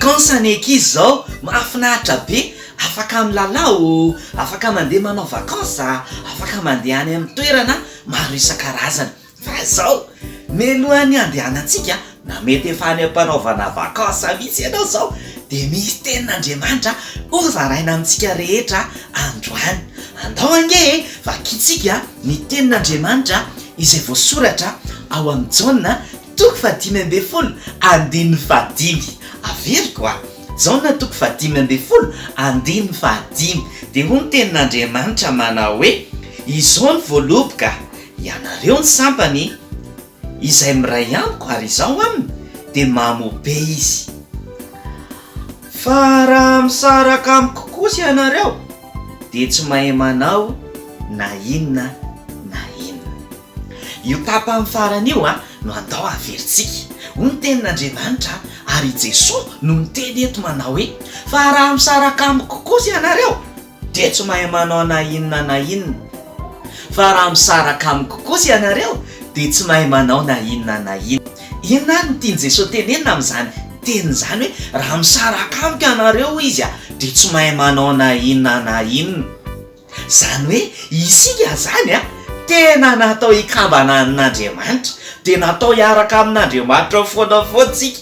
vacances ny ankizy zao mahafinaritra be, afaka milalao, afaka mandeha manao vacances, afaka mandeha any amin'ny toerana maro isan-karazany. Fa zao melohan'ny andehanantsika na mety efa any am-panaovana vacances mihitsy ianao zao, de misy tenin'Andriamanitra hozaraina amintsika rehetra androany. Andao ange vakitsika ny tenin'Andriamanitra izay voasoratra ao amin'ny Jaona 5:15. Averiko Jaona 5:15 de ho ny tenin'Andriamanitra manao hoe izao ny voaloboka ianareo ny sampany izay miray amiko ary izao aminy de mamobe izy. Fa raha misaraka amiko kosa ianareo de tsy mahay manao na inona na inona. Io tapany farany io no andao averintsika. Ho ny tenin'Andriamanitra ary Jesosy no miteny eto manao hoe fa raha misaraka amiko kosa ianareo de tsy mahay manao na inona na inona. Fa raha misaraka amiko kosa ianareo de tsy mahay manao na inona na inona. Inona ny tiany Jesosy tenenina amin'izany teny zany hoe raha misaraka amiko ianareo izy de tsy mahay manao na inona na inona. Zany hoe isika zany tena natao ikambana amin'Andriamanitra, de natao hiaraka amin'Andriamanitra foana fotsika.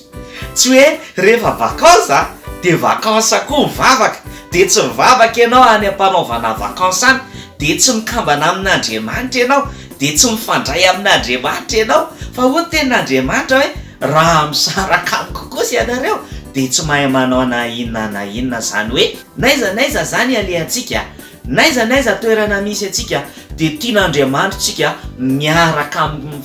Tsy hoe rehefa vacances de vacances koa mivavaka, de tsy mivavaka ianao any am-panaovana vacances any, de tsy mikambana amin'Andriamanitra ianao, de tsy mifandray amin'Andriamanitra ianao. Fa ho tenin'Andriamanitra hoe raha misaraka amiko kosa ianareo de tsy mahay manao na inona na inona. Zany hoe naiza zany alehantsika, naiza toerana misy atsika de tian'Andriamanitra tsika miaraka amin'ny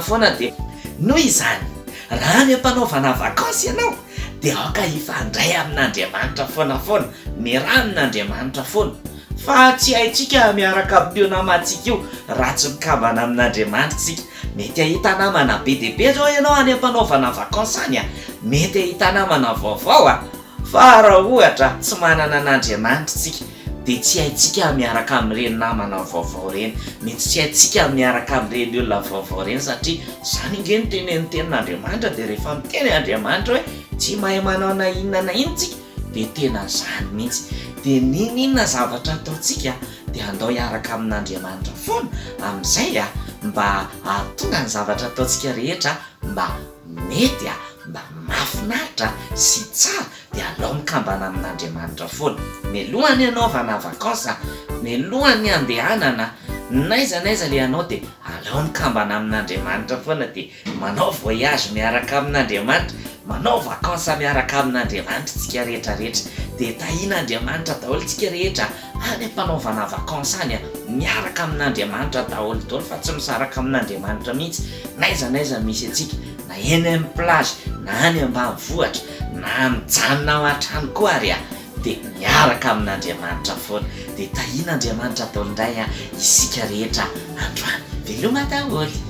foana de noho izany raha ny am-panaovana vacances ianao de aoka ifandray amin'Andriamanitra foana, miaraka amin'Andriamanitra foana. Fa tsy haitsika miaraka amin'ny namantsika io raha tsy mikambana amin'Andriamanitra tsika. Mety ahita namana be de be zao ianao any am-panaovana vacances any, mety ahita namana vaovao fa raha ohatra tsy manana an'Andriamanitra tsika de tsy haitsika miaraka amin'ireny namana vaovao reny, mety tsy haitsika miaraka amin'ireny olona vaovao reny satria zany ingeny tenen'ny tenin'Andriamanitra. De rehefa miteny Andriamanitra hoe tsy mahay manao na inona na inona tsika de tena zany mihitsy. De ninona zavatra ataotsika de andao hiaraka amin'Andriamanitra foana amin'izay mba ahatonga ny zavatra ataotsika rehetra mba mety mba mahafinaritra sy tsara de alao mikambana amin'Andriamanitra foana. Melohany anaovana vacances, melohany andehanana, naiza le anao de alao mikambana amin'Andriamanitra foana, de manao voyage miaraka amin'Andriamanitra, manao vacances miaraka amin'Andriamanitra tsika rehetra. De tahian'Andriamanitra daholo tsika rehetra any am-panaovana vacances any miaraka amin'Andriamanitra daholo daholo, fa tsy misaraka amin'Andriamanitra mihitsy. Naiza misy atsika na eny amin'ny plage na any ambanivohitra na mijanona ao an-trano koa ary de miaraka amin'Andriamanitra foana. De tahian'Andriamanitra daholo indray isika rehetra androany. Veloma daholo.